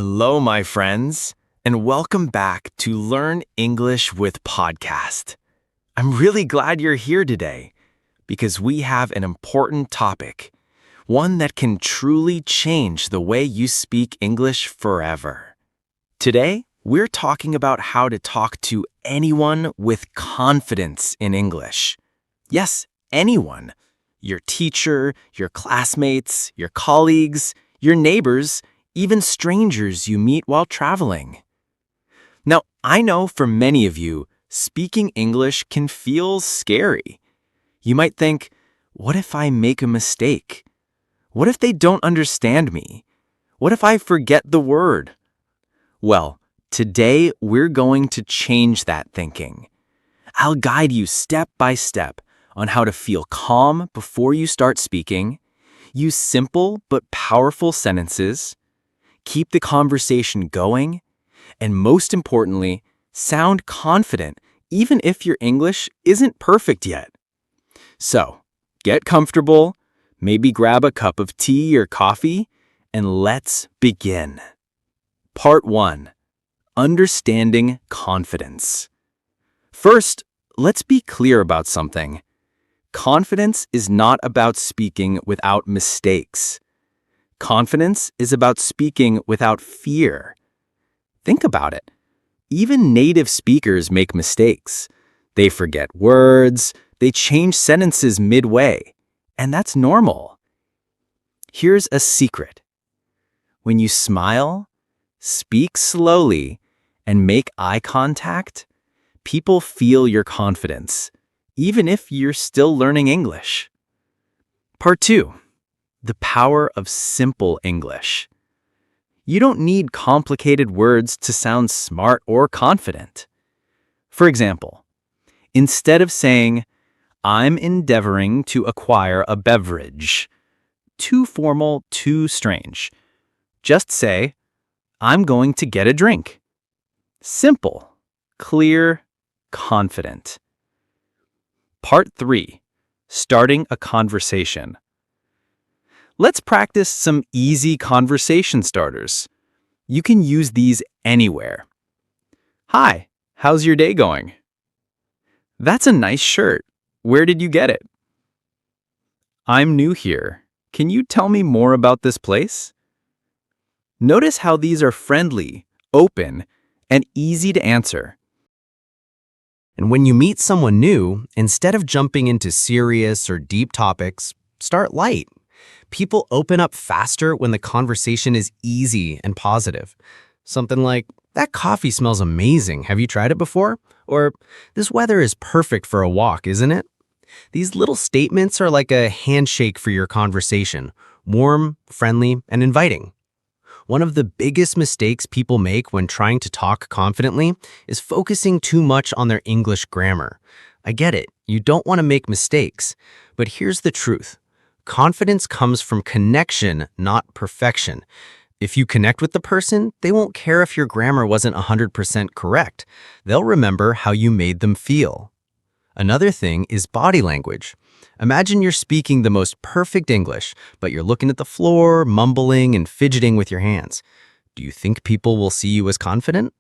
Hello, my friends, and welcome back to Learn English with Podcast. I'm really glad you're here today because we have an important topic, one that can truly change the way you speak English forever. Today, we're talking about how to talk to anyone with confidence in English. Yes, anyone. Your teacher, your classmates, your colleagues, your neighbors, even strangers you meet while traveling. Now, I know for many of you, speaking English can feel scary. You might think, what if I make a mistake? What if they don't understand me? What if I forget the word? Well, today we're going to change that thinking. I'll guide you step by step on how to feel calm before you start speaking, use simple but powerful sentences, keep the conversation going, and most importantly, sound confident even if your English isn't perfect yet. So, get comfortable, maybe grab a cup of tea or coffee, and let's begin. Part 1. Understanding confidence. First, let's be clear about something. Confidence is not about speaking without mistakes. Confidence is about speaking without fear. Think about it. Even native speakers make mistakes. They forget words, they change sentences midway, and that's normal. Here's a secret. When you smile, speak slowly, and make eye contact, people feel your confidence, even if you're still learning English. Part 2. The power of simple English. You don't need complicated words to sound smart or confident. For example, instead of saying, I'm endeavoring to acquire a beverage, too formal, too strange, just say, I'm going to get a drink. Simple, clear, confident. Part 3. Starting a conversation. Let's practice some easy conversation starters. You can use these anywhere. Hi, how's your day going? That's a nice shirt. Where did you get it? I'm new here. Can you tell me more about this place? Notice how these are friendly, open, and easy to answer. And when you meet someone new, instead of jumping into serious or deep topics, start light. People open up faster when the conversation is easy and positive. Something like, that coffee smells amazing. Have you tried it before? Or, this weather is perfect for a walk, isn't it? These little statements are like a handshake for your conversation, warm, friendly, and inviting. One of the biggest mistakes people make when trying to talk confidently is focusing too much on their English grammar. I get it, you don't want to make mistakes, but here's the truth. Confidence comes from connection, not perfection. If you connect with the person, they won't care if your grammar wasn't 100% correct. They'll remember how you made them feel. Another thing is body language. Imagine you're speaking the most perfect English, but you're looking at the floor, mumbling, and fidgeting with your hands. Do you think people will see you as confident?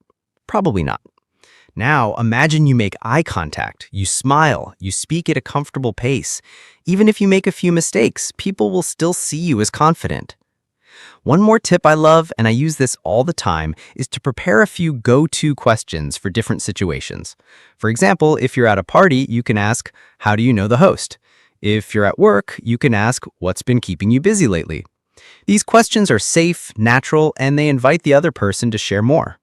Probably not. Now, imagine you make eye contact, you smile, you speak at a comfortable pace. Even if you make a few mistakes, people will still see you as confident. One more tip I love, and I use this all the time, is to prepare a few go-to questions for different situations. For example, if you're at a party, you can ask, how do you know the host? If you're at work, you can ask, what's been keeping you busy lately? These questions are safe, natural, and they invite the other person to share more.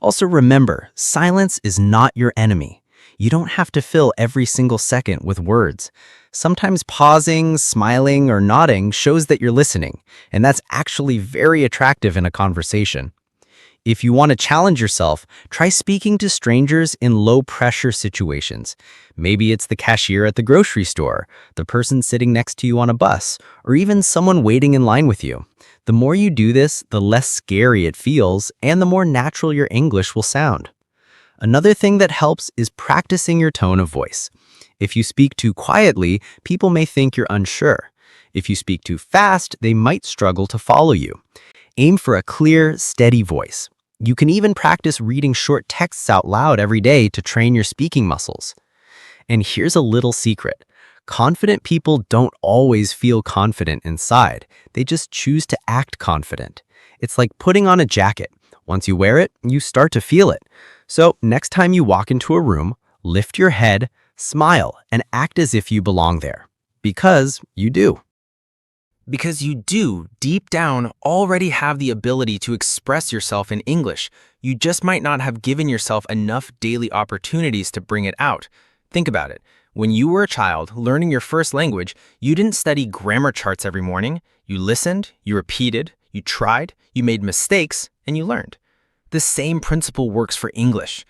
Also remember, silence is not your enemy. You don't have to fill every single second with words. Sometimes pausing, smiling, or nodding shows that you're listening, and that's actually very attractive in a conversation. If you want to challenge yourself, try speaking to strangers in low-pressure situations. Maybe it's the cashier at the grocery store, the person sitting next to you on a bus, or even someone waiting in line with you. The more you do this, the less scary it feels, and the more natural your English will sound. Another thing that helps is practicing your tone of voice. If you speak too quietly, people may think you're unsure. If you speak too fast, they might struggle to follow you. Aim for a clear, steady voice. You can even practice reading short texts out loud every day to train your speaking muscles. And here's a little secret. Confident people don't always feel confident inside. They just choose to act confident. It's like putting on a jacket. Once you wear it, you start to feel it. So next time you walk into a room, lift your head, smile, and act as if you belong there. Because you do. Because you do, deep down, already have the ability to express yourself in English. You just might not have given yourself enough daily opportunities to bring it out. Think about it. When you were a child, learning your first language, you didn't study grammar charts every morning. You listened, you repeated, you tried, you made mistakes, and you learned. The same principle works for English.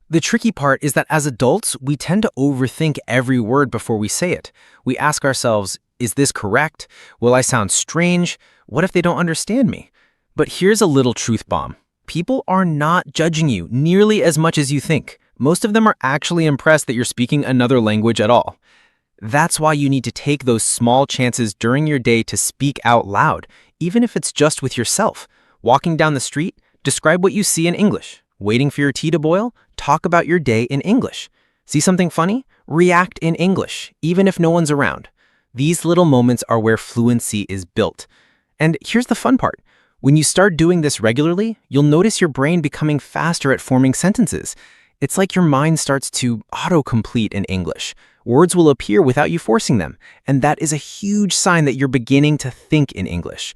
The tricky part is that as adults, we tend to overthink every word before we say it. We ask ourselves, is this correct? Will I sound strange? What if they don't understand me? But here's a little truth bomb. People are not judging you nearly as much as you think. Most of them are actually impressed that you're speaking another language at all. That's why you need to take those small chances during your day to speak out loud, even if it's just with yourself. Walking down the street, describe what you see in English. Waiting for your tea to boil, talk about your day in English. See something funny? React in English, even if no one's around. These little moments are where fluency is built. And here's the fun part. When you start doing this regularly, you'll notice your brain becoming faster at forming sentences. It's like your mind starts to autocomplete in English. Words will appear without you forcing them, and that is a huge sign that you're beginning to think in English.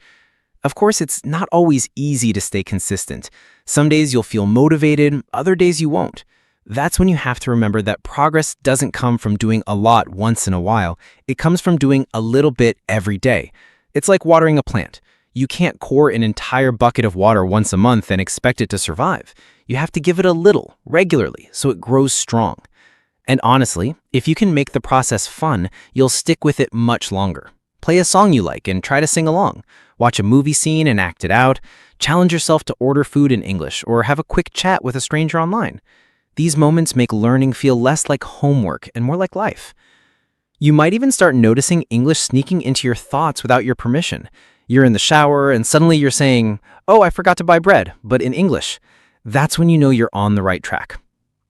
Of course, it's not always easy to stay consistent. Some days you'll feel motivated, other days you won't. That's when you have to remember that progress doesn't come from doing a lot once in a while. It comes from doing a little bit every day. It's like watering a plant. You can't pour an entire bucket of water once a month and expect it to survive. You have to give it a little, regularly, so it grows strong. And honestly, if you can make the process fun, you'll stick with it much longer. Play a song you like and try to sing along. Watch a movie scene and act it out. Challenge yourself to order food in English or have a quick chat with a stranger online. These moments make learning feel less like homework and more like life. You might even start noticing English sneaking into your thoughts without your permission. You're in the shower and suddenly you're saying, "Oh, I forgot to buy bread," but in English. That's when you know you're on the right track.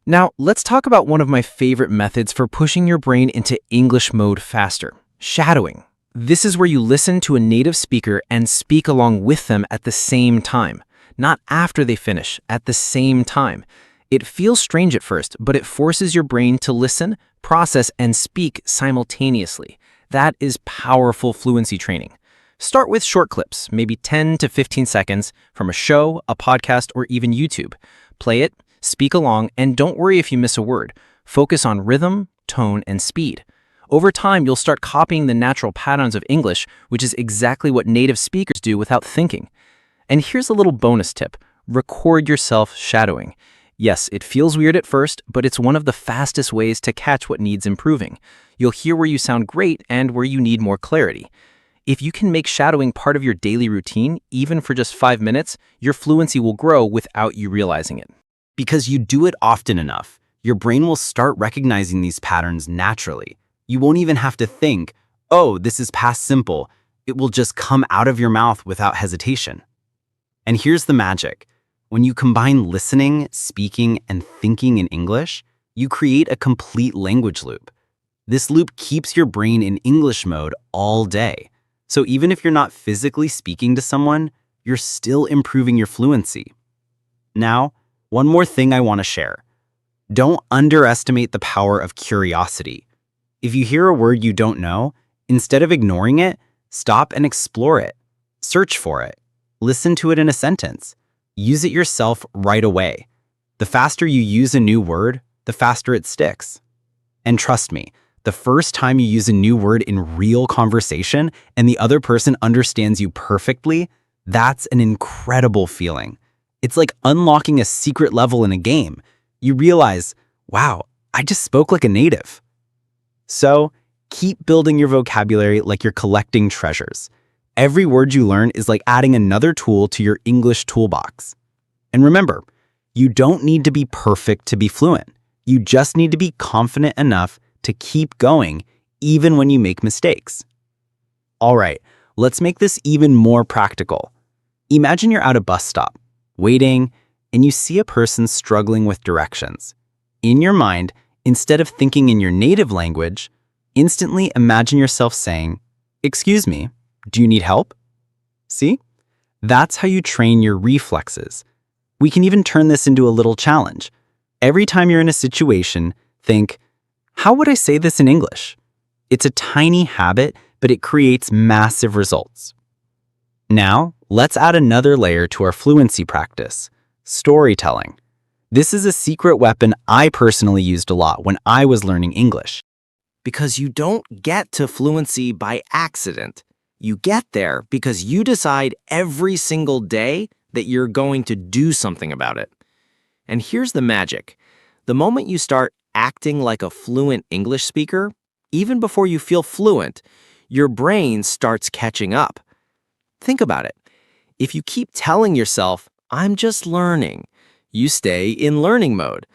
Now, let's talk about one of my favorite methods for pushing your brain into English mode faster: shadowing. This is where you listen to a native speaker and speak along with them at the same time. Not after they finish, at the same time. It feels strange at first, but it forces your brain to listen, process, and speak simultaneously. That is powerful fluency training. Start with short clips, maybe 10 to 15 seconds, from a show, a podcast, or even YouTube. Play it, speak along, and don't worry if you miss a word. Focus on rhythm, tone, and speed. Over time, you'll start copying the natural patterns of English, which is exactly what native speakers do without thinking. And here's a little bonus tip. Record yourself shadowing. Yes, it feels weird at first, but it's one of the fastest ways to catch what needs improving. You'll hear where you sound great and where you need more clarity. If you can make shadowing part of your daily routine, even for just 5 minutes, your fluency will grow without you realizing it. Because you do it often enough, your brain will start recognizing these patterns naturally. You won't even have to think, "Oh, this is past simple." It will just come out of your mouth without hesitation. And here's the magic. When you combine listening, speaking, and thinking in English, you create a complete language loop. This loop keeps your brain in English mode all day. So even if you're not physically speaking to someone, you're still improving your fluency. Now, one more thing I want to share. Don't underestimate the power of curiosity. If you hear a word you don't know, instead of ignoring it, stop and explore it. Search for it. Listen to it in a sentence. Use it yourself right away. The faster you use a new word, the faster it sticks. And trust me, the first time you use a new word in real conversation and the other person understands you perfectly, that's an incredible feeling. It's like unlocking a secret level in a game. You realize, wow, I just spoke like a native. So, keep building your vocabulary like you're collecting treasures. Every word you learn is like adding another tool to your English toolbox. And remember, you don't need to be perfect to be fluent. You just need to be confident enough to keep going even when you make mistakes. All right, let's make this even more practical. Imagine you're at a bus stop, waiting, and you see a person struggling with directions. In your mind, instead of thinking in your native language, instantly imagine yourself saying, "Excuse me, do you need help?" See? That's how you train your reflexes. We can even turn this into a little challenge. Every time you're in a situation, think, how would I say this in English? It's a tiny habit, but it creates massive results. Now, let's add another layer to our fluency practice: storytelling. This is a secret weapon I personally used a lot when I was learning English. Because you don't get to fluency by accident. You get there because you decide every single day that you're going to do something about it. And here's the magic. The moment you start acting like a fluent English speaker, even before you feel fluent, your brain starts catching up. Think about it. If you keep telling yourself, "I'm just learning," you stay in learning mode.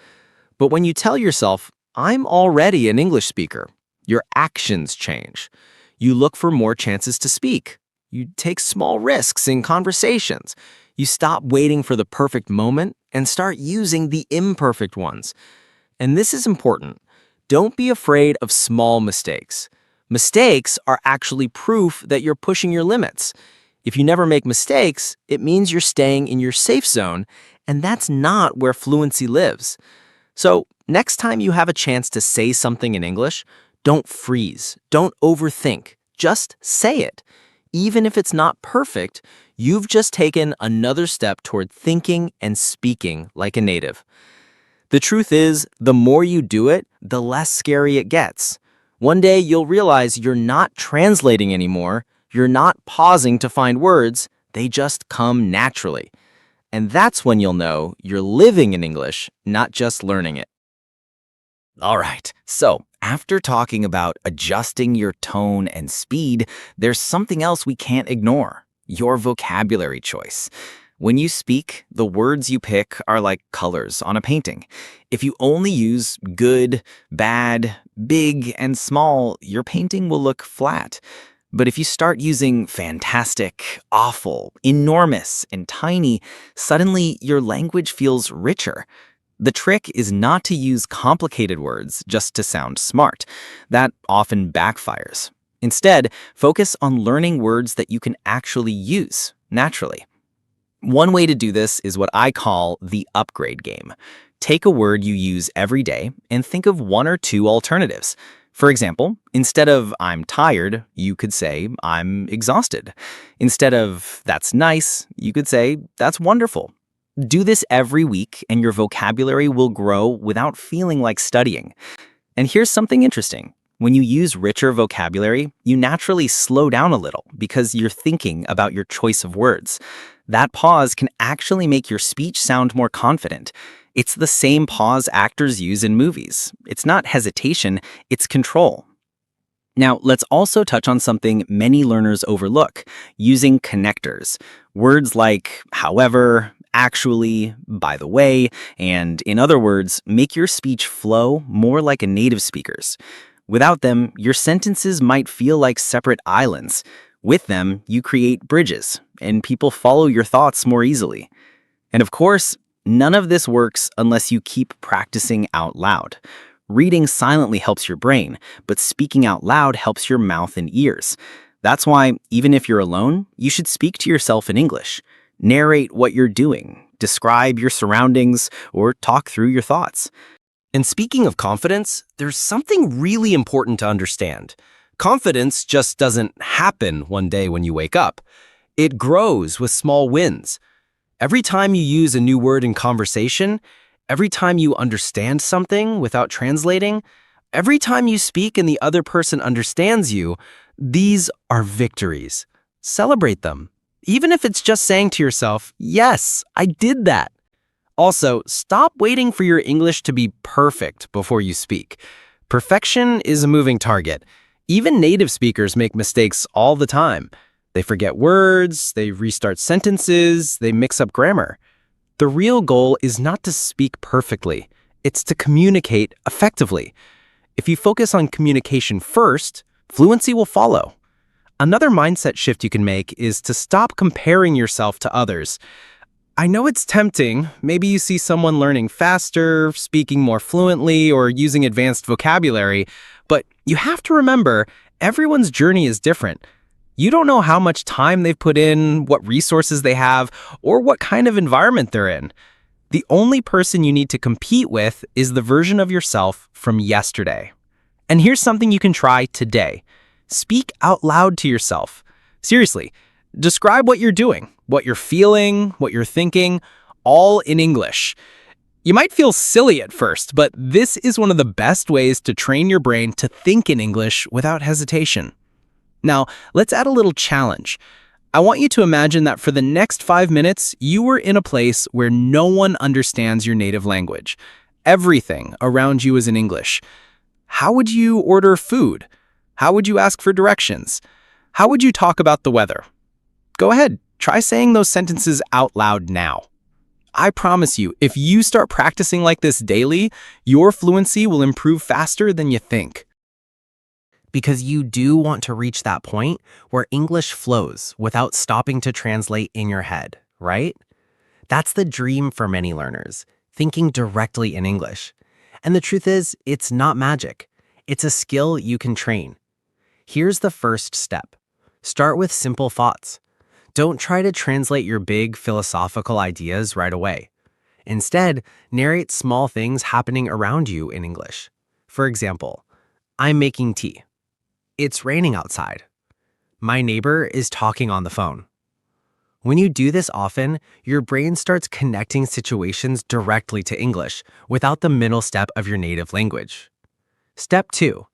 But when you tell yourself, "I'm already an English speaker," your actions change. You look for more chances to speak. You take small risks in conversations. You stop waiting for the perfect moment and start using the imperfect ones. And this is important. Don't be afraid of small mistakes. Mistakes are actually proof that you're pushing your limits. If you never make mistakes, it means you're staying in your safe zone, and that's not where fluency lives. So, next time you have a chance to say something in English, don't freeze, don't overthink, just say it. Even if it's not perfect, you've just taken another step toward thinking and speaking like a native. The truth is, the more you do it, the less scary it gets. One day you'll realize you're not translating anymore, you're not pausing to find words, they just come naturally. And that's when you'll know you're living in English, not just learning it. All right, so after talking about adjusting your tone and speed, there's something else we can't ignore: your vocabulary choice. When you speak, the words you pick are like colors on a painting. If you only use good, bad, big, and small, your painting will look flat. But if you start using fantastic, awful, enormous, and tiny, suddenly your language feels richer. The trick is not to use complicated words just to sound smart. That often backfires. Instead, focus on learning words that you can actually use naturally. One way to do this is what I call the upgrade game. Take a word you use every day and think of one or two alternatives. For example, instead of "I'm tired," you could say "I'm exhausted." Instead of "That's nice," you could say "That's wonderful." Do this every week and your vocabulary will grow without feeling like studying. And here's something interesting. When you use richer vocabulary, you naturally slow down a little because you're thinking about your choice of words. That pause can actually make your speech sound more confident. It's the same pause actors use in movies. It's not hesitation, it's control. Now, let's also touch on something many learners overlook: using connectors. Words like however, actually, by the way, and in other words, make your speech flow more like a native speaker's. Without them, your sentences might feel like separate islands. With them, you create bridges, and people follow your thoughts more easily. And of course, none of this works unless you keep practicing out loud. Reading silently helps your brain, but speaking out loud helps your mouth and ears. That's why, even if you're alone, you should speak to yourself in English. Narrate what you're doing, describe your surroundings, or talk through your thoughts. And speaking of confidence, there's something really important to understand. Confidence just doesn't happen one day when you wake up. It grows with small wins. Every time you use a new word in conversation, every time you understand something without translating, every time you speak and the other person understands you, these are victories. Celebrate them. Even if it's just saying to yourself, "Yes, I did that." Also, stop waiting for your English to be perfect before you speak. Perfection is a moving target. Even native speakers make mistakes all the time. They forget words, they restart sentences, they mix up grammar. The real goal is not to speak perfectly. It's to communicate effectively. If you focus on communication first, fluency will follow. Another mindset shift you can make is to stop comparing yourself to others. I know it's tempting. Maybe you see someone learning faster, speaking more fluently, or using advanced vocabulary, but you have to remember everyone's journey is different. You don't know how much time they've put in, what resources they have, or what kind of environment they're in. The only person you need to compete with is the version of yourself from yesterday. And here's something you can try today. Speak out loud to yourself. Seriously, describe what you're doing, what you're feeling, what you're thinking, all in English. You might feel silly at first, but this is one of the best ways to train your brain to think in English without hesitation. Now, let's add a little challenge. I want you to imagine that for the next 5 minutes, you were in a place where no one understands your native language. Everything around you is in English. How would you order food? How would you ask for directions? How would you talk about the weather? Go ahead, try saying those sentences out loud now. I promise you, if you start practicing like this daily, your fluency will improve faster than you think. Because you do want to reach that point where English flows without stopping to translate in your head, right? That's the dream for many learners, thinking directly in English. And the truth is, it's not magic. It's a skill you can train. Here's the first step. Start with simple thoughts. Don't try to translate your big philosophical ideas right away. Instead, narrate small things happening around you in English. For example, I'm making tea. It's raining outside. My neighbor is talking on the phone. When you do this often, your brain starts connecting situations directly to English without the middle step of your native language. Step 2.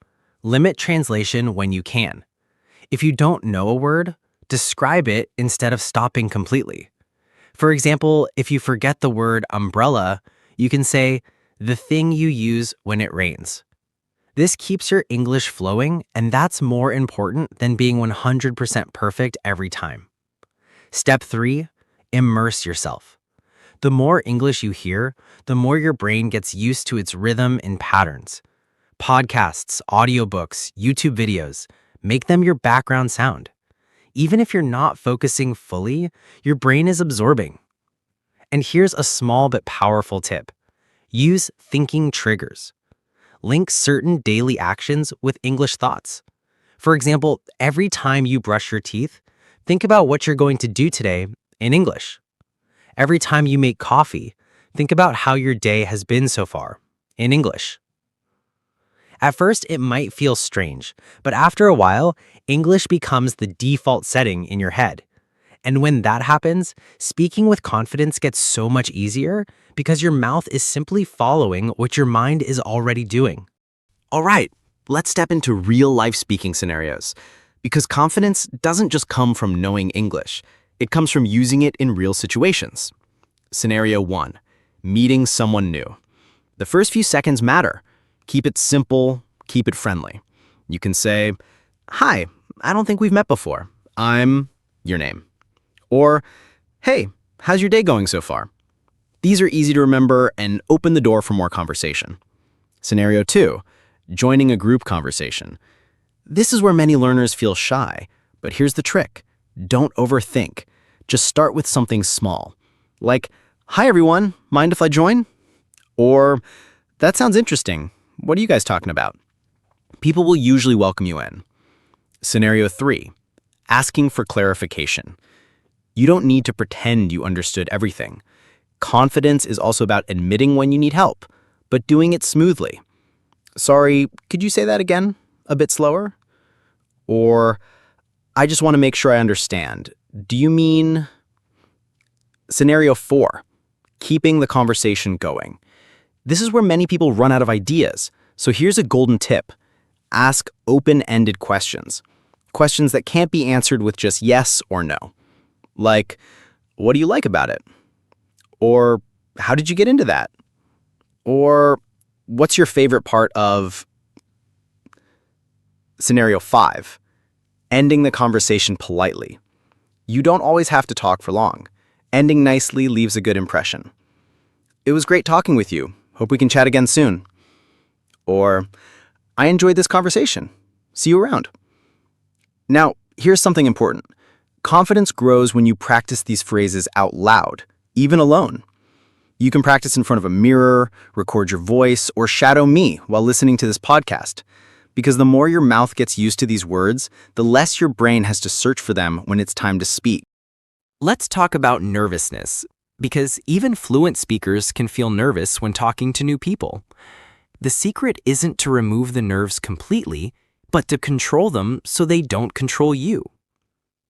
Limit translation when you can. If you don't know a word, describe it instead of stopping completely. For example, if you forget the word umbrella, you can say, the thing you use when it rains. This keeps your English flowing, and that's more important than being 100% perfect every time. Step 3, immerse yourself. The more English you hear, the more your brain gets used to its rhythm and patterns. Podcasts, audiobooks, YouTube videos, make them your background sound. Even if you're not focusing fully, your brain is absorbing. And here's a small but powerful tip. Use thinking triggers. Link certain daily actions with English thoughts. For example, every time you brush your teeth, think about what you're going to do today in English. Every time you make coffee, think about how your day has been so far in English. At first, it might feel strange, but after a while, English becomes the default setting in your head. And when that happens, speaking with confidence gets so much easier because your mouth is simply following what your mind is already doing. All right, let's step into real-life speaking scenarios. Because confidence doesn't just come from knowing English. It comes from using it in real situations. Scenario 1. Meeting someone new. The first few seconds matter. Keep it simple, keep it friendly. You can say, "Hi, I don't think we've met before. I'm your name." Or, "Hey, how's your day going so far?" These are easy to remember and open the door for more conversation. Scenario 2. Joining a group conversation. This is where many learners feel shy, but here's the trick. Don't overthink. Just start with something small. Like, "Hi everyone, mind if I join?" Or, "That sounds interesting. What are you guys talking about?" People will usually welcome you in. Scenario 3. Asking for clarification. You don't need to pretend you understood everything. Confidence is also about admitting when you need help, but doing it smoothly. "Sorry, could you say that again? A bit slower?" Or, "I just want to make sure I understand. Do you mean..." Scenario 4. Keeping the conversation going. This is where many people run out of ideas, so here's a golden tip. Ask open-ended questions. Questions that can't be answered with just yes or no. Like, "What do you like about it?" Or, "How did you get into that?" Or, "What's your favorite part of..." Scenario 5. Ending the conversation politely. You don't always have to talk for long. Ending nicely leaves a good impression. "It was great talking with you. Hope we can chat again soon." Or, "I enjoyed this conversation. See you around." Now, here's something important. Confidence grows when you practice these phrases out loud, even alone. You can practice in front of a mirror, record your voice, or shadow me while listening to this podcast. Because the more your mouth gets used to these words, the less your brain has to search for them when it's time to speak. Let's talk about nervousness, because even fluent speakers can feel nervous when talking to new people. The secret isn't to remove the nerves completely, but to control them so they don't control you.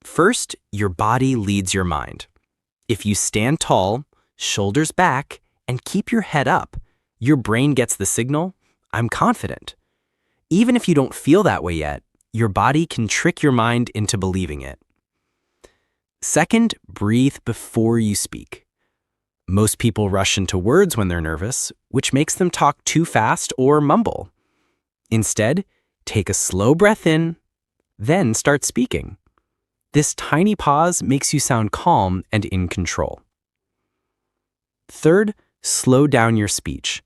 First, your body leads your mind. If you stand tall, shoulders back, and keep your head up, your brain gets the signal, I'm confident. Even if you don't feel that way yet, your body can trick your mind into believing it. Second, breathe before you speak. Most people rush into words when they're nervous, which makes them talk too fast or mumble. Instead, take a slow breath in, then start speaking. This tiny pause makes you sound calm and in control. Third, slow down your speech.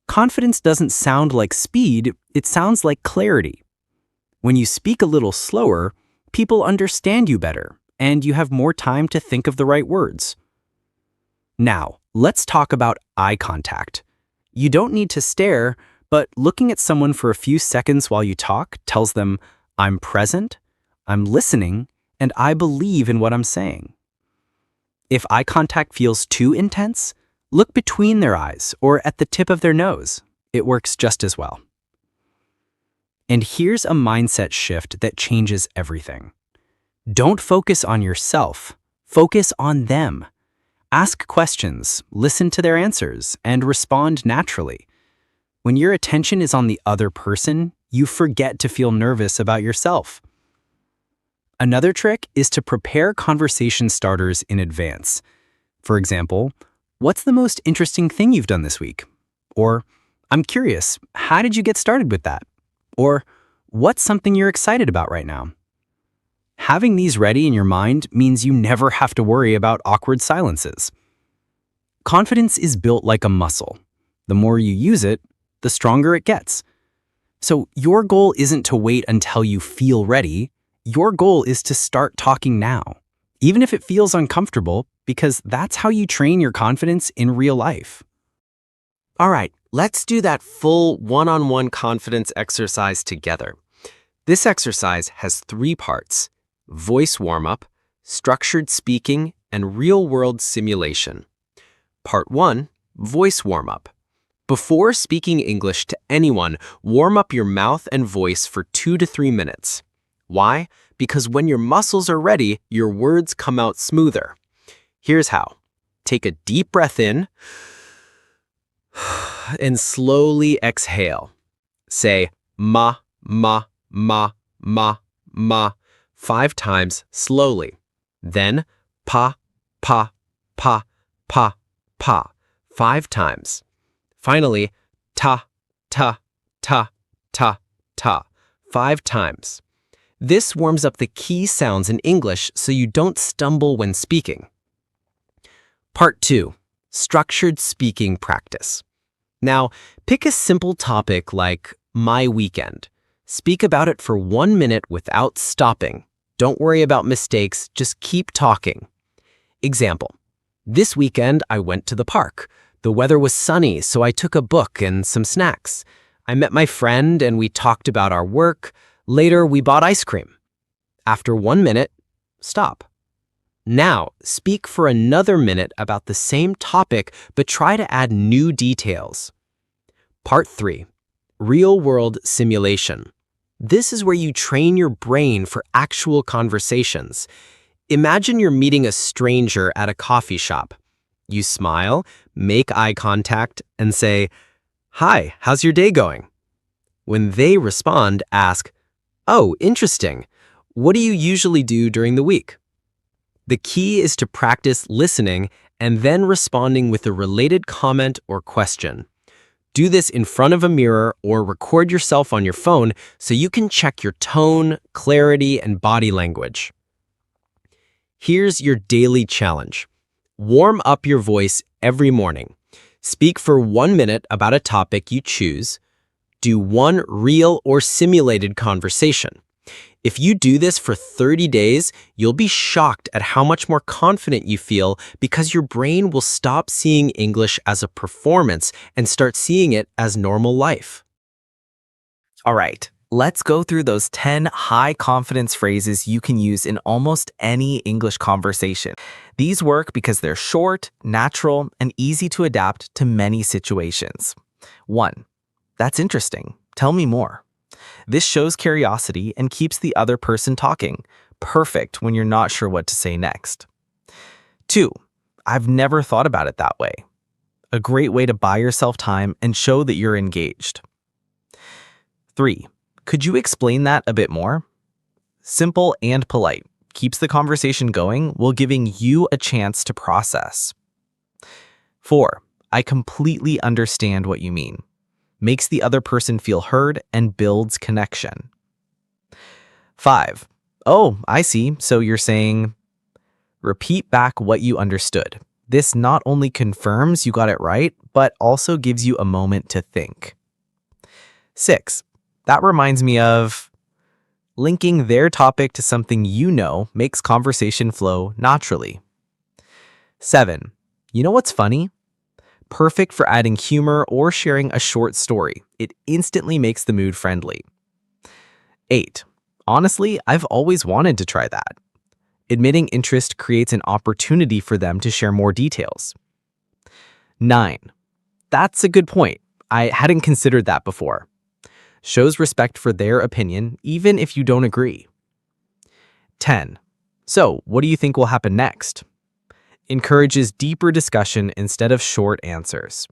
Confidence doesn't sound like speed, it sounds like clarity. When you speak a little slower, people understand you better, and you have more time to think of the right words. Now, let's talk about eye contact. You don't need to stare, but looking at someone for a few seconds while you talk tells them, I'm present, I'm listening, and I believe in what I'm saying. If eye contact feels too intense, look between their eyes or at the tip of their nose. It works just as well. And here's a mindset shift that changes everything. Don't focus on yourself, focus on them. Ask questions, listen to their answers, and respond naturally. When your attention is on the other person, you forget to feel nervous about yourself. Another trick is to prepare conversation starters in advance. For example, what's the most interesting thing you've done this week? Or, I'm curious, how did you get started with that? Or, what's something you're excited about right now? Having these ready in your mind means you never have to worry about awkward silences. Confidence is built like a muscle. The more you use it, the stronger it gets. So your goal isn't to wait until you feel ready. Your goal is to start talking now, even if it feels uncomfortable, because that's how you train your confidence in real life. All right, let's do that full one-on-one confidence exercise together. This exercise has 3 parts: voice warm-up, structured speaking, and real-world simulation. Part 1, voice warm-up. Before speaking English to anyone, warm up your mouth and voice for 2 to 3 minutes. Why? Because when your muscles are ready, your words come out smoother. Here's how. Take a deep breath in and slowly exhale. Say ma, ma, ma, ma, ma 5 times slowly. Then pa, pa, pa, pa, pa 5 times. Finally, ta, ta, ta, ta, ta 5 times. This warms up the key sounds in English so you don't stumble when speaking. Part 2, structured speaking practice. Now, pick a simple topic like my weekend. Speak about it for 1 minute without stopping. Don't worry about mistakes, just keep talking. Example, this weekend I went to the park. The weather was sunny, so I took a book and some snacks. I met my friend and we talked about our work. Later, we bought ice cream. After 1 minute, stop. Now, speak for another minute about the same topic, but try to add new details. Part 3, real-world simulation. This is where you train your brain for actual conversations. Imagine you're meeting a stranger at a coffee shop. You smile, make eye contact, and say, "Hi, how's your day going?" When they respond, ask, "Oh, interesting. What do you usually do during the week?" The key is to practice listening and then responding with a related comment or question. Do this in front of a mirror or record yourself on your phone so you can check your tone, clarity, and body language. Here's your daily challenge. Warm up your voice every morning. Speak for 1 minute about a topic you choose. Do 1 real or simulated conversation. If you do this for 30 days, you'll be shocked at how much more confident you feel because your brain will stop seeing English as a performance and start seeing it as normal life. All right, let's go through those 10 high confidence phrases you can use in almost any English conversation. These work because they're short, natural, and easy to adapt to many situations. 1. That's interesting. Tell me more. This shows curiosity and keeps the other person talking. Perfect when you're not sure what to say next. 2. I've never thought about it that way. A great way to buy yourself time and show that you're engaged. 3. Could you explain that a bit more? Simple and polite. Keeps the conversation going while giving you a chance to process. 4. I completely understand what you mean. Makes the other person feel heard and builds connection. 5. Oh, I see. So you're saying, repeat back what you understood. This not only confirms you got it right, but also gives you a moment to think. 6. That reminds me of linking their topic to something you know makes conversation flow naturally. 7. You know what's funny? Perfect for adding humor or sharing a short story. It instantly makes the mood friendly. 8. Honestly, I've always wanted to try that. Admitting interest creates an opportunity for them to share more details. 9. That's a good point. I hadn't considered that before. Shows respect for their opinion, even if you don't agree. 10. So, what do you think will happen next? Encourages deeper discussion instead of short answers.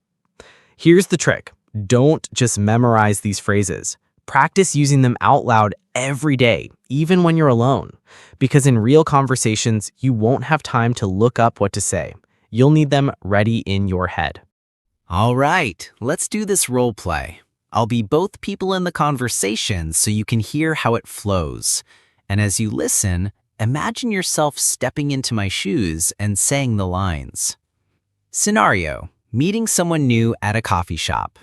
Here's the trick. Don't just memorize these phrases. Practice using them out loud every day, even when you're alone. Because in real conversations, you won't have time to look up what to say. You'll need them ready in your head. All right, let's do this role play. I'll be both people in the conversation so you can hear how it flows. And as you listen, imagine yourself stepping into my shoes and saying the lines. Scenario: meeting someone new at a coffee shop.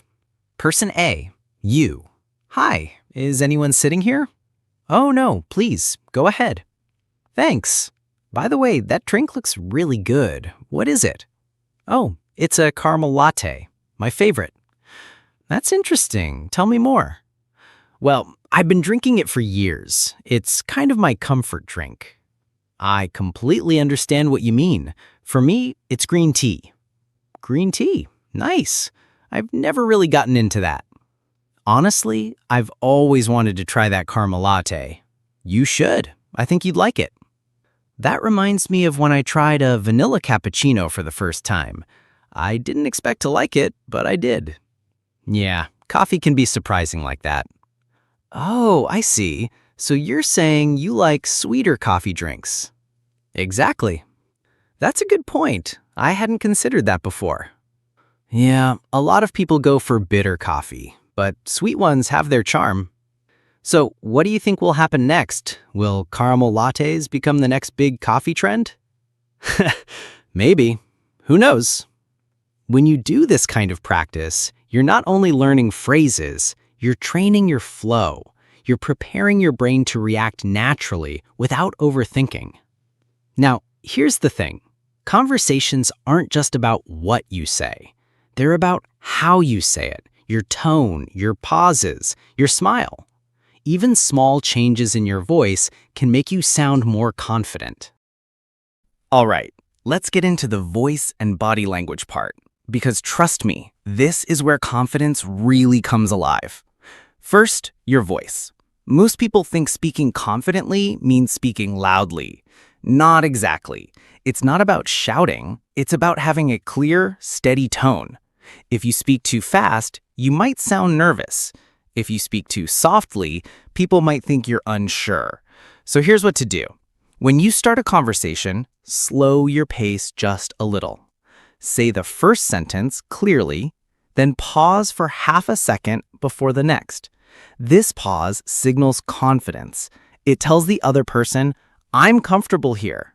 Person A, you. Hi, is anyone sitting here? Oh no, please, go ahead. Thanks. By the way, that drink looks really good. What is it? Oh, it's a caramel latte, my favorite. That's interesting. Tell me more. Well, I've been drinking it for years. It's kind of my comfort drink. I completely understand what you mean. For me, it's green tea. Green tea? Nice. I've never really gotten into that. Honestly, I've always wanted to try that caramel latte. You should. I think you'd like it. That reminds me of when I tried a vanilla cappuccino for the first time. I didn't expect to like it, but I did. Yeah, coffee can be surprising like that. Oh, I see. So you're saying you like sweeter coffee drinks. Exactly. That's a good point. I hadn't considered that before. Yeah, a lot of people go for bitter coffee, but sweet ones have their charm. So what do you think will happen next? Will caramel lattes become the next big coffee trend? Maybe. Who knows? When you do this kind of practice, you're not only learning phrases, you're training your flow. You're preparing your brain to react naturally without overthinking. Now, here's the thing. Conversations aren't just about what you say. They're about how you say it, your tone, your pauses, your smile. Even small changes in your voice can make you sound more confident. All right, let's get into the voice and body language part. Because trust me, this is where confidence really comes alive. First, your voice. Most people think speaking confidently means speaking loudly. Not exactly. It's not about shouting. It's about having a clear, steady tone. If you speak too fast, you might sound nervous. If you speak too softly, people might think you're unsure. So here's what to do. When you start a conversation, slow your pace just a little. Say the first sentence clearly, then pause for half a second before the next. This pause signals confidence. It tells the other person, I'm comfortable here.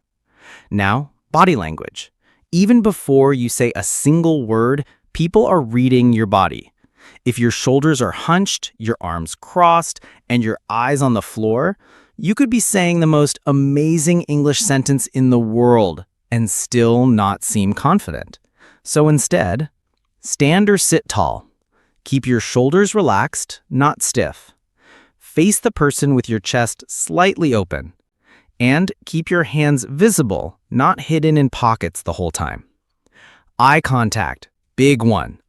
Now, body language. Even before you say a single word, people are reading your body. If your shoulders are hunched, your arms crossed, and your eyes on the floor, You could be saying the most amazing English sentence in the world and still not seem confident. So instead, stand or sit tall. Keep your shoulders relaxed, not stiff. Face the person with your chest slightly open. And keep your hands visible, not hidden in pockets the whole time. Eye contact, big one.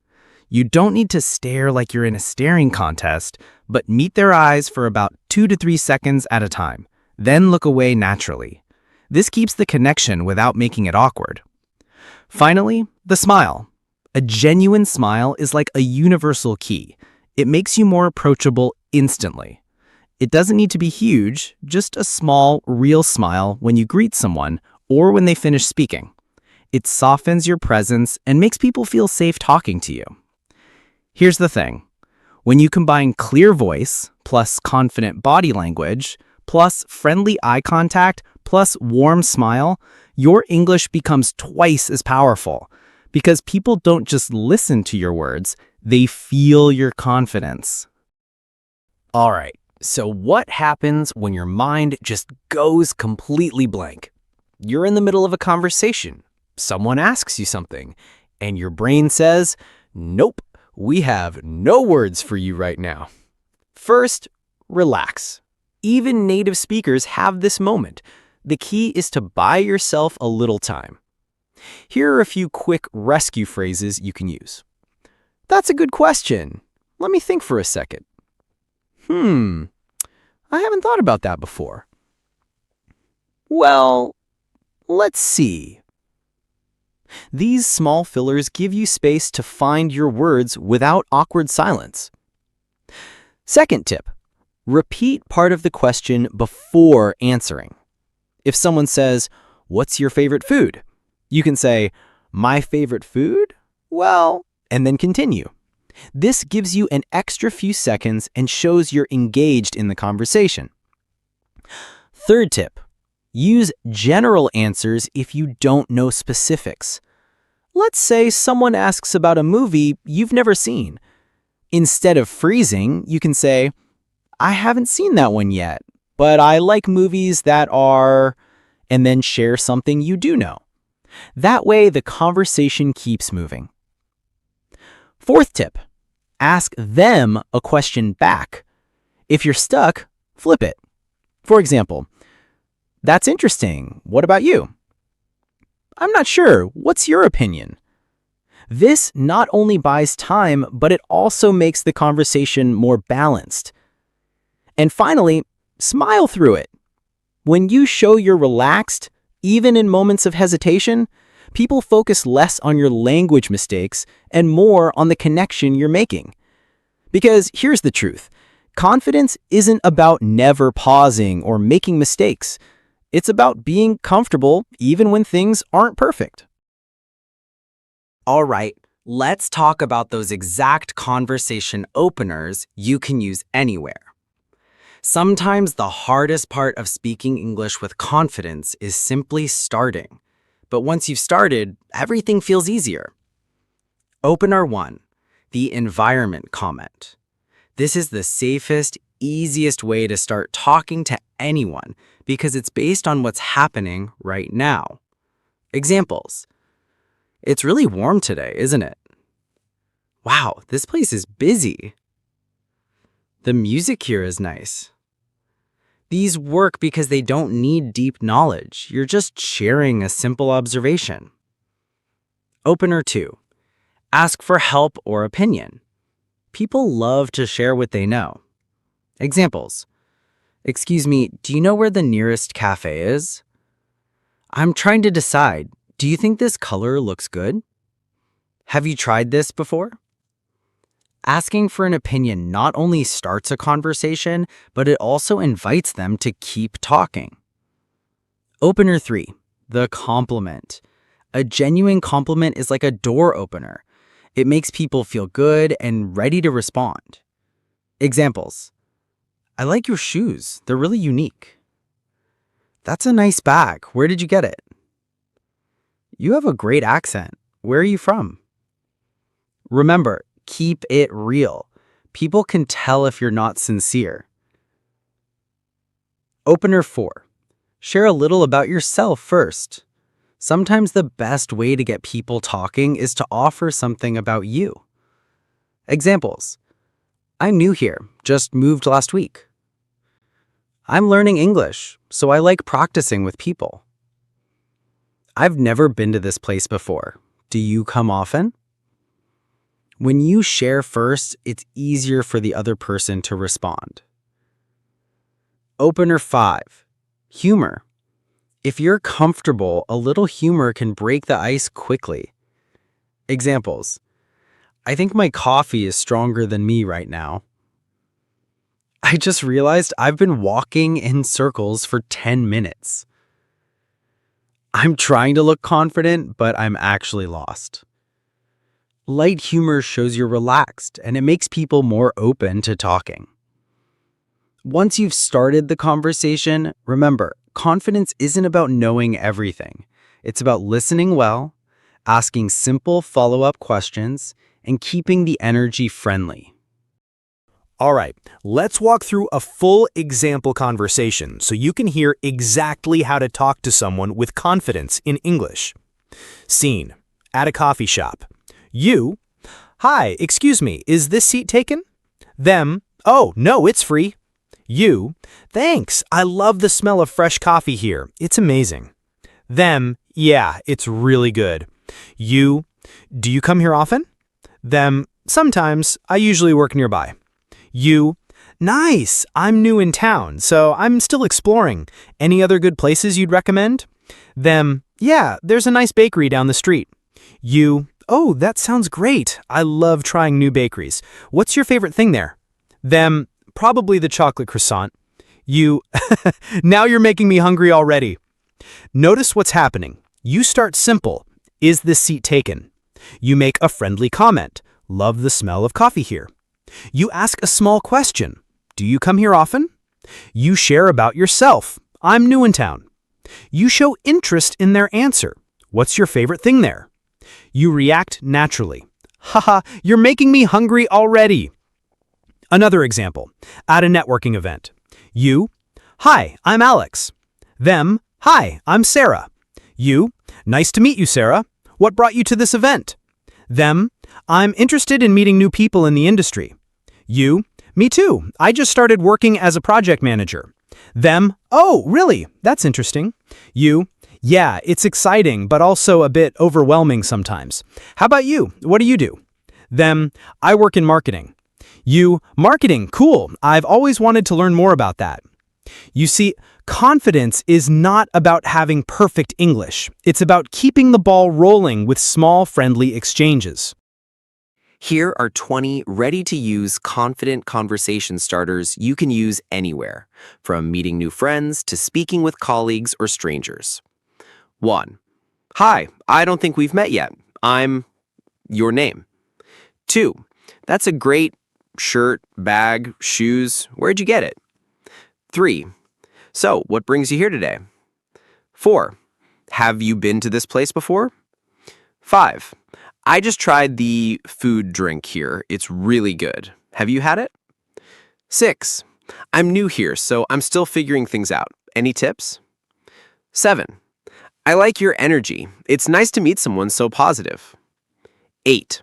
You don't need to stare like you're in a staring contest, but meet their eyes for about 2 to 3 seconds at a time. Then look away naturally. This keeps the connection without making it awkward. Finally, the smile. A genuine smile is like a universal key. It makes you more approachable instantly. It doesn't need to be huge, just a small, real smile when you greet someone or when they finish speaking. It softens your presence and makes people feel safe talking to you. Here's the thing. When you combine clear voice, plus confident body language, plus friendly eye contact, plus warm smile, your English becomes twice as powerful. Because people don't just listen to your words, they feel your confidence. All right, so what happens when your mind just goes completely blank? You're in the middle of a conversation. Someone asks you something, and your brain says, "Nope, we have no words for you right now." First, relax. Even native speakers have this moment. The key is to buy yourself a little time. Here are a few quick rescue phrases you can use. "That's a good question. Let me think for a second." I haven't thought about that before." "Well, let's see." These small fillers give you space to find your words without awkward silence. Second tip, repeat part of the question before answering. If someone says, "What's your favorite food?" you can say, "My favorite food? Well," and then continue. This gives you an extra few seconds and shows you're engaged in the conversation. Third tip, use general answers if you don't know specifics. Let's say someone asks about a movie you've never seen. Instead of freezing, you can say, "I haven't seen that one yet, but I like movies that are," and then share something you do know. That way, the conversation keeps moving. Fourth tip, ask them a question back. If you're stuck, flip it. For example, "That's interesting. What about you?" "I'm not sure. What's your opinion?" This not only buys time, but it also makes the conversation more balanced. And finally, smile through it. When you show you're relaxed, even in moments of hesitation, people focus less on your language mistakes and more on the connection you're making. Because here's the truth. Confidence isn't about never pausing or making mistakes. It's about being comfortable even when things aren't perfect. All right, let's talk about those exact conversation openers you can use anywhere. Sometimes the hardest part of speaking English with confidence is simply starting. But once you've started, everything feels easier. Opener 1, the environment comment. This is the safest, easiest way to start talking to anyone because it's based on what's happening right now. Examples. "It's really warm today, isn't it?" "Wow, this place is busy." "The music here is nice." These work because they don't need deep knowledge. You're just sharing a simple observation. Opener 2, ask for help or opinion. People love to share what they know. Examples. "Excuse me, do you know where the nearest cafe is?" "I'm trying to decide. Do you think this color looks good?" "Have you tried this before?" Asking for an opinion not only starts a conversation, but it also invites them to keep talking. Opener 3, the compliment. A genuine compliment is like a door opener. It makes people feel good and ready to respond. Examples. "I like your shoes. They're really unique." "That's a nice bag. Where did you get it?" "You have a great accent. Where are you from?" Remember, keep it real. People can tell if you're not sincere. Opener 4. Share a little about yourself first. Sometimes the best way to get people talking is to offer something about you. Examples. I'm new here, just moved last week. I'm learning English, so I like practicing with people. I've never been to this place before. Do you come often? When you share first, it's easier for the other person to respond. Opener 5. Humor. If you're comfortable, a little humor can break the ice quickly. Examples. I think my coffee is stronger than me right now. I just realized I've been walking in circles for 10 minutes. I'm trying to look confident, but I'm actually lost. Light humor shows you're relaxed, and it makes people more open to talking. Once you've started the conversation, remember, confidence isn't about knowing everything. It's about listening well, asking simple follow-up questions, and keeping the energy friendly. All right, let's walk through a full example conversation so you can hear exactly how to talk to someone with confidence in English. Scene: at a coffee shop. You: Hi, excuse me, is this seat taken? Them: Oh, no, it's free. You: Thanks, I love the smell of fresh coffee here. It's amazing. Them: Yeah, it's really good. You: Do you come here often? Them: Sometimes, I usually work nearby. You: Nice, I'm new in town, so I'm still exploring. Any other good places you'd recommend? Them: Yeah, there's a nice bakery down the street. You: Oh, that sounds great. I love trying new bakeries. What's your favorite thing there? Them: Probably the chocolate croissant. You: Now you're making me hungry already. Notice what's happening. You start simple. Is this seat taken? You make a friendly comment. Love the smell of coffee here. You ask a small question. Do you come here often? You share about yourself. I'm new in town. You show interest in their answer. What's your favorite thing there? You react naturally. Haha, you're making me hungry already. Another example, at a networking event. You: Hi, I'm Alex. Them: Hi, I'm Sarah. You: Nice to meet you, Sarah. What brought you to this event? Them: I'm interested in meeting new people in the industry. You: Me too. I just started working as a project manager. Them: Oh, really? That's interesting. You: Yeah, it's exciting, but also a bit overwhelming sometimes. How about you? What do you do? Them: I work in marketing. You: Marketing, cool. I've always wanted to learn more about that. You see, confidence is not about having perfect English. It's about keeping the ball rolling with small, friendly exchanges. Here are 20 ready-to-use confident conversation starters you can use anywhere, from meeting new friends to speaking with colleagues or strangers. 1. Hi, I don't think we've met yet. I'm your name. 2. That's a great shirt, bag, shoes. Where'd you get it? 3. So, what brings you here today? 4. Have you been to this place before? 5. I just tried the food drink here. It's really good. Have you had it? 6. I'm new here, so I'm still figuring things out. Any tips? 7. I like your energy. It's nice to meet someone so positive. 8.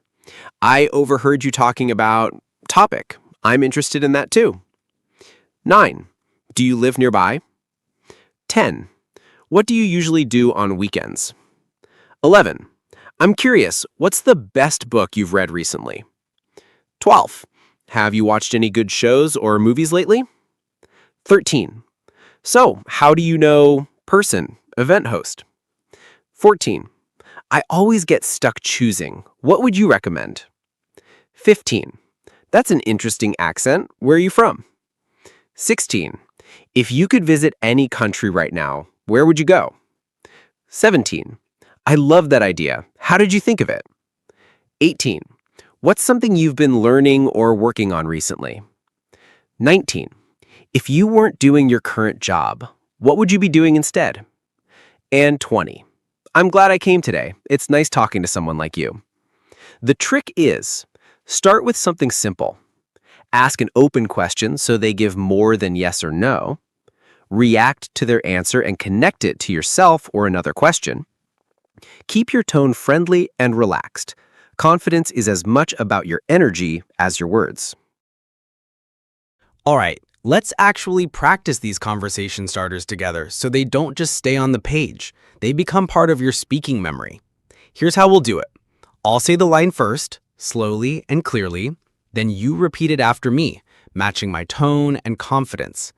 I overheard you talking about topic. I'm interested in that too. 9. Do you live nearby? 10. What do you usually do on weekends? 11. I'm curious, what's the best book you've read recently? 12. Have you watched any good shows or movies lately? 13. So, how do you know person, event host? 14. I always get stuck choosing. What would you recommend? 15. That's an interesting accent. Where are you from? 16. If you could visit any country right now, where would you go? 17. I love that idea. How did you think of it? 18. What's something you've been learning or working on recently? 19. If you weren't doing your current job, what would you be doing instead? And 20. I'm glad I came today. It's nice talking to someone like you. The trick is, start with something simple. Ask an open question so they give more than yes or no. React to their answer and connect it to yourself or another question. Keep your tone friendly and relaxed. Confidence is as much about your energy as your words. All right, let's actually practice these conversation starters together so they don't just stay on the page. They become part of your speaking memory. Here's how we'll do it. I'll say the line first, slowly and clearly, then you repeat it after me, matching my tone and confidence.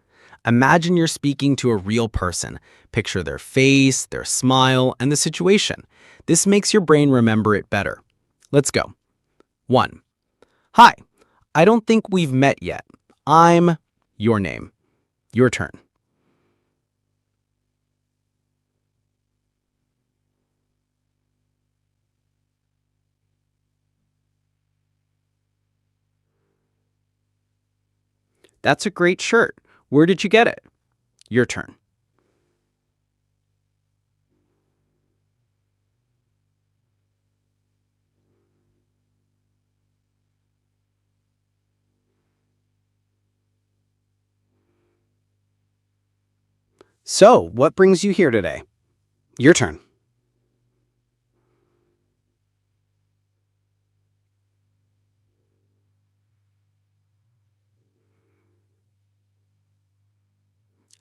Imagine you're speaking to a real person. Picture their face, their smile, and the situation. This makes your brain remember it better. Let's go. 1. Hi, I don't think we've met yet. I'm your name. Your turn. That's a great shirt. Where did you get it? Your turn. So, what brings you here today? Your turn.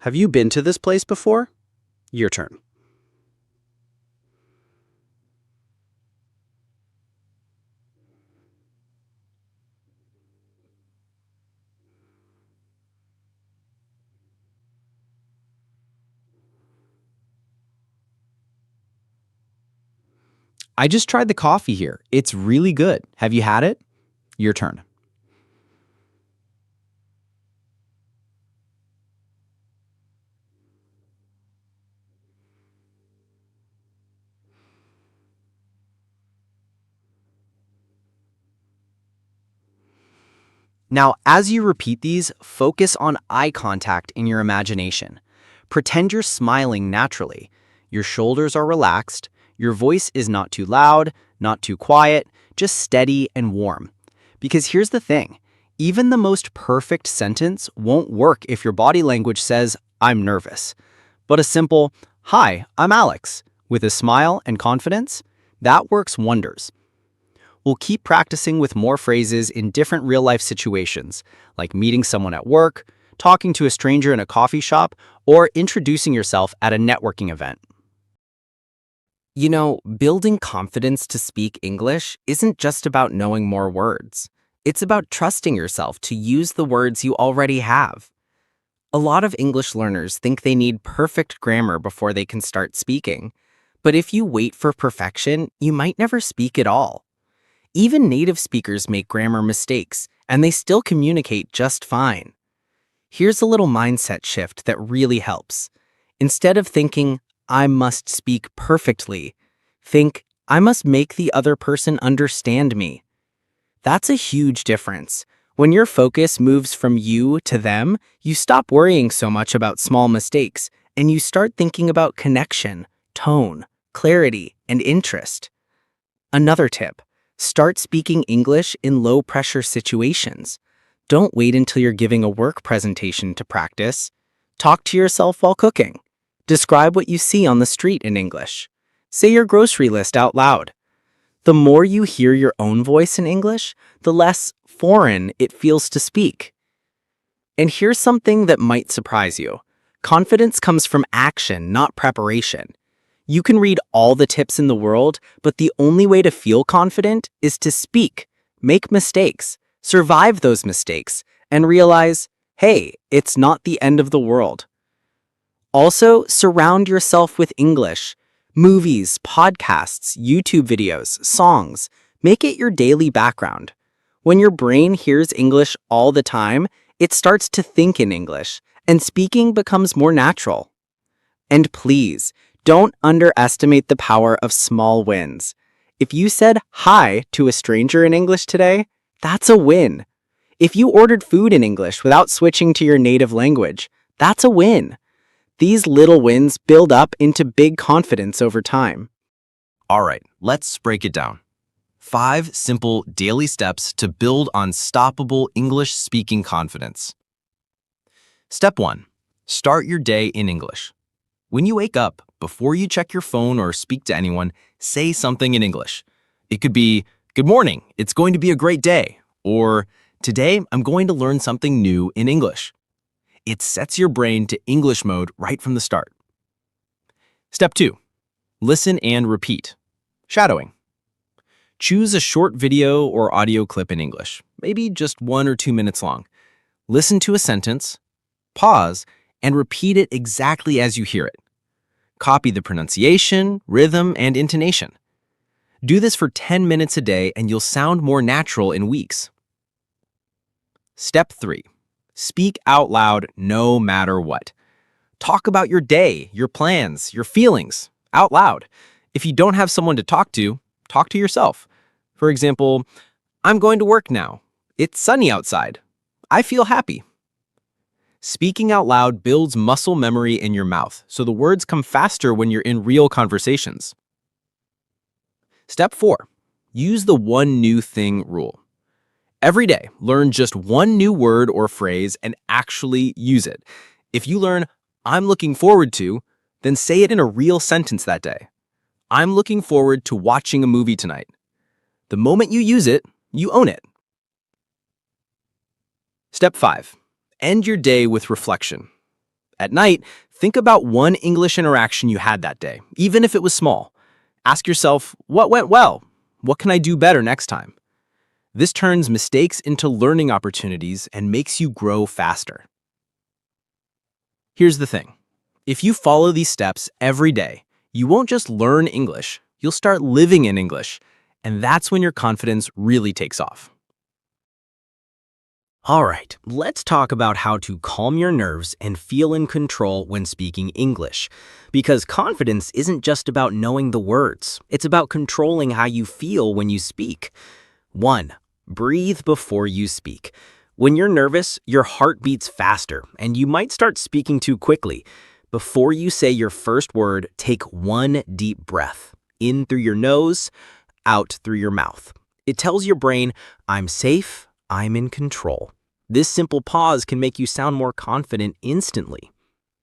Have you been to this place before? Your turn. I just tried the coffee here. It's really good. Have you had it? Your turn. Now, as you repeat these, focus on eye contact in your imagination. Pretend you're smiling naturally. Your shoulders are relaxed. Your voice is not too loud, not too quiet, just steady and warm. Because here's the thing, even the most perfect sentence won't work if your body language says, I'm nervous. But a simple, hi, I'm Alex, with a smile and confidence, that works wonders. We'll keep practicing with more phrases in different real-life situations, like meeting someone at work, talking to a stranger in a coffee shop, or introducing yourself at a networking event. You know, building confidence to speak English isn't just about knowing more words. It's about trusting yourself to use the words you already have. A lot of English learners think they need perfect grammar before they can start speaking. But if you wait for perfection, you might never speak at all. Even native speakers make grammar mistakes, and they still communicate just fine. Here's a little mindset shift that really helps. Instead of thinking, I must speak perfectly, think, I must make the other person understand me. That's a huge difference. When your focus moves from you to them, you stop worrying so much about small mistakes, and you start thinking about connection, tone, clarity, and interest. Another tip. Start speaking English in low-pressure situations. Don't wait until you're giving a work presentation to practice. Talk to yourself while cooking. Describe what you see on the street in English. Say your grocery list out loud. The more you hear your own voice in English, the less foreign it feels to speak. And here's something that might surprise you. Confidence comes from action, not preparation. You can read all the tips in the world, but the only way to feel confident is to speak, make mistakes, survive those mistakes, and realize, hey, it's not the end of the world. Also, surround yourself with English. Movies, podcasts, YouTube videos, songs. Make it your daily background. When your brain hears English all the time, it starts to think in English, and speaking becomes more natural. And please, don't underestimate the power of small wins. If you said hi to a stranger in English today, that's a win. If you ordered food in English without switching to your native language, that's a win. These little wins build up into big confidence over time. All right, let's break it down. 5 simple daily steps to build unstoppable English speaking confidence. Step 1. Start your day in English. When you wake up, before you check your phone or speak to anyone, say something in English. It could be, "Good morning, it's going to be a great day," or "Today, I'm going to learn something new in English." It sets your brain to English mode right from the start. Step 2. Listen and repeat. Shadowing. Choose a short video or audio clip in English, maybe just 1 or 2 minutes long. Listen to a sentence, pause, and repeat it exactly as you hear it. Copy the pronunciation, rhythm, and intonation. Do this for 10 minutes a day and you'll sound more natural in weeks. Step 3. Speak out loud no matter what. Talk about your day, your plans, your feelings, out loud. If you don't have someone to talk to yourself. For example, "I'm going to work now. It's sunny outside. I feel happy." Speaking out loud builds muscle memory in your mouth, so the words come faster when you're in real conversations. Step 4. Use the one new thing rule. Every day, learn just one new word or phrase and actually use it. If you learn, "I'm looking forward to," then say it in a real sentence that day. "I'm looking forward to watching a movie tonight." The moment you use it, you own it. Step 5. End your day with reflection. At night, think about one English interaction you had that day, even if it was small. Ask yourself, what went well? What can I do better next time? This turns mistakes into learning opportunities and makes you grow faster. Here's the thing. If you follow these steps every day, you won't just learn English, you'll start living in English, and that's when your confidence really takes off. All right, let's talk about how to calm your nerves and feel in control when speaking English. Because confidence isn't just about knowing the words, it's about controlling how you feel when you speak. 1. Breathe before you speak. When you're nervous, your heart beats faster, and you might start speaking too quickly. Before you say your first word, take one deep breath. In through your nose, out through your mouth. It tells your brain, "I'm safe, I'm in control." This simple pause can make you sound more confident instantly.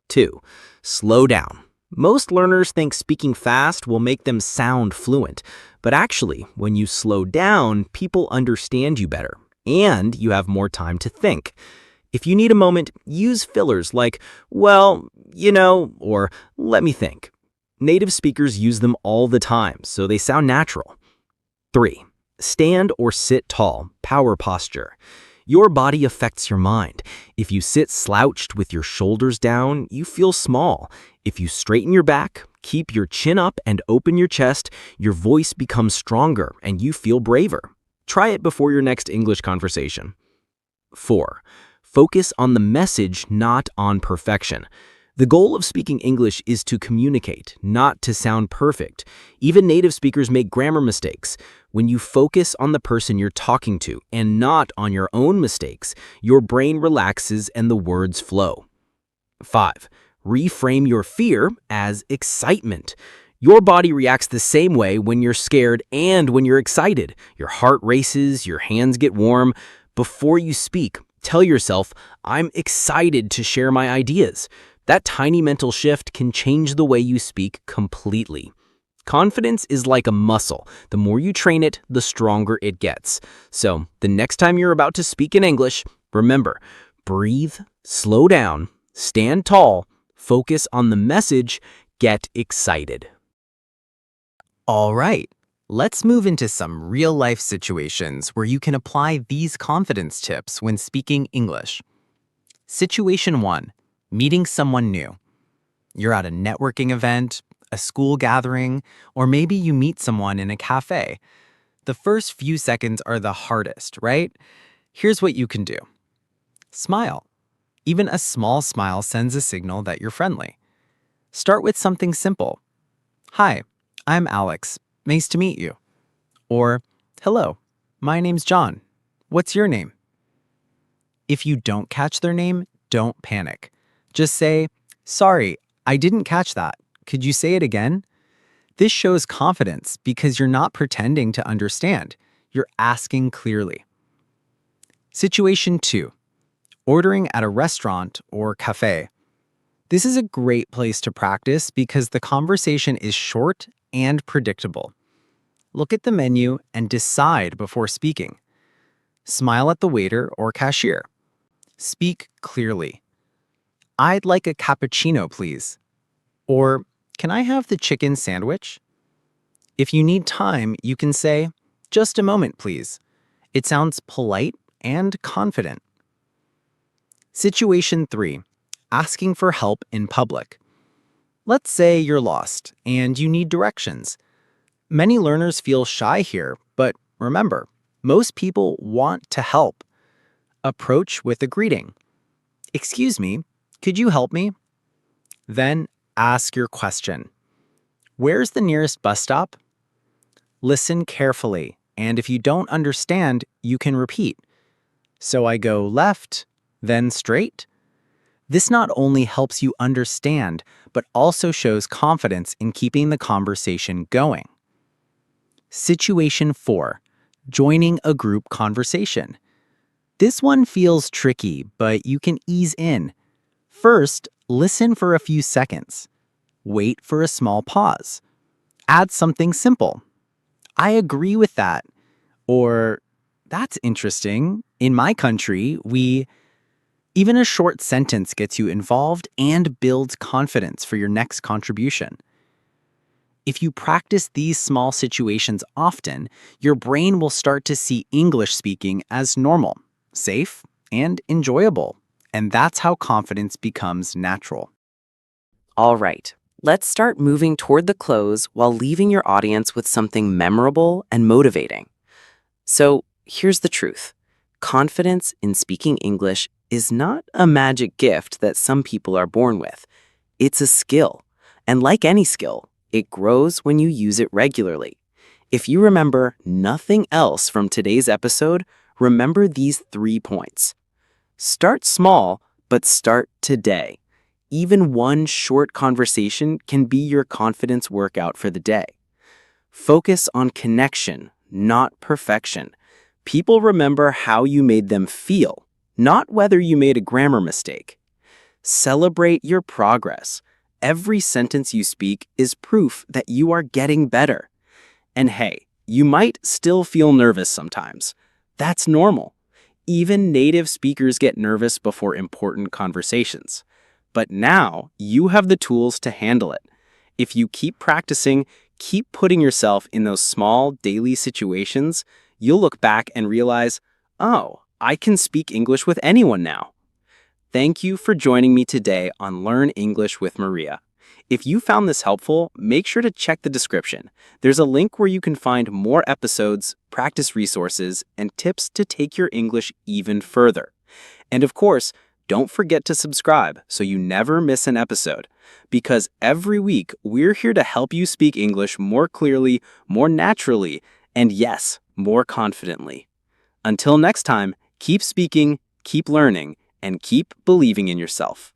2. Slow down. Most learners think speaking fast will make them sound fluent, but actually, when you slow down, people understand you better, and you have more time to think. If you need a moment, use fillers like, "well, or "let me think." Native speakers use them all the time, so they sound natural. 3. Stand or sit tall, power posture. Your body affects your mind. If you sit slouched with your shoulders down, you feel small. If you straighten your back, keep your chin up and open your chest, your voice becomes stronger and you feel braver. Try it before your next English conversation. 4. Focus on the message, not on perfection. The goal of speaking English is to communicate, not to sound perfect. Even native speakers make grammar mistakes. When you focus on the person you're talking to and not on your own mistakes, your brain relaxes and the words flow. 5. Reframe your fear as excitement. Your body reacts the same way when you're scared and when you're excited. Your heart races, your hands get warm. Before you speak, tell yourself, "I'm excited to share my ideas." That tiny mental shift can change the way you speak completely. Confidence is like a muscle. The more you train it, the stronger it gets. So, the next time you're about to speak in English, remember, breathe, slow down, stand tall, focus on the message, get excited. All right, let's move into some real-life situations where you can apply these confidence tips when speaking English. Situation 1. Meeting someone new. You're at a networking event, a school gathering, or maybe you meet someone in a cafe. The first few seconds are the hardest, right? Here's what you can do. Smile. Even a small smile sends a signal that you're friendly. Start with something simple. "Hi, I'm Alex. Nice to meet you." Or, "Hello, my name's John. What's your name?" If you don't catch their name, don't panic. Just say, "Sorry, I didn't catch that. Could you say it again?" This shows confidence because you're not pretending to understand. You're asking clearly. Situation 2. Ordering at a restaurant or cafe. This is a great place to practice because the conversation is short and predictable. Look at the menu and decide before speaking. Smile at the waiter or cashier. Speak clearly. I'd like a cappuccino, please. Or, can I have the chicken sandwich? If you need time, you can say, just a moment, please. It sounds polite and confident. Situation 3. Asking for help in public. Let's say you're lost and you need directions. Many learners feel shy here, but remember, most people want to help. Approach with a greeting. Excuse me, could you help me? Then ask your question. Where's the nearest bus stop? Listen carefully, and if you don't understand, you can repeat. So I go left, then straight. This not only helps you understand, but also shows confidence in keeping the conversation going. Situation 4. Joining a group conversation. This one feels tricky, but you can ease in. First, listen for a few seconds. Wait for a small pause. Add something simple. I agree with that. Or, that's interesting. In my country, Even a short sentence gets you involved and builds confidence for your next contribution. If you practice these small situations often, your brain will start to see English speaking as normal, safe, and enjoyable. And that's how confidence becomes natural. All right, let's start moving toward the close while leaving your audience with something memorable and motivating. So here's the truth. Confidence in speaking English is not a magic gift that some people are born with. It's a skill. And like any skill, it grows when you use it regularly. If you remember nothing else from today's episode, remember these 3 points. Start small, but start today. Even one short conversation can be your confidence workout for the day. Focus on connection, not perfection. People remember how you made them feel, not whether you made a grammar mistake. Celebrate your progress. Every sentence you speak is proof that you are getting better. And hey, you might still feel nervous sometimes. That's normal. Even native speakers get nervous before important conversations. But now you have the tools to handle it. If you keep practicing, keep putting yourself in those small daily situations, you'll look back and realize, oh, I can speak English with anyone now. Thank you for joining me today on Learn English with Maria. If you found this helpful, make sure to check the description. There's a link where you can find more episodes, practice resources, and tips to take your English even further. And of course, don't forget to subscribe so you never miss an episode. Because every week, we're here to help you speak English more clearly, more naturally, and yes, more confidently. Until next time, keep speaking, keep learning, and keep believing in yourself.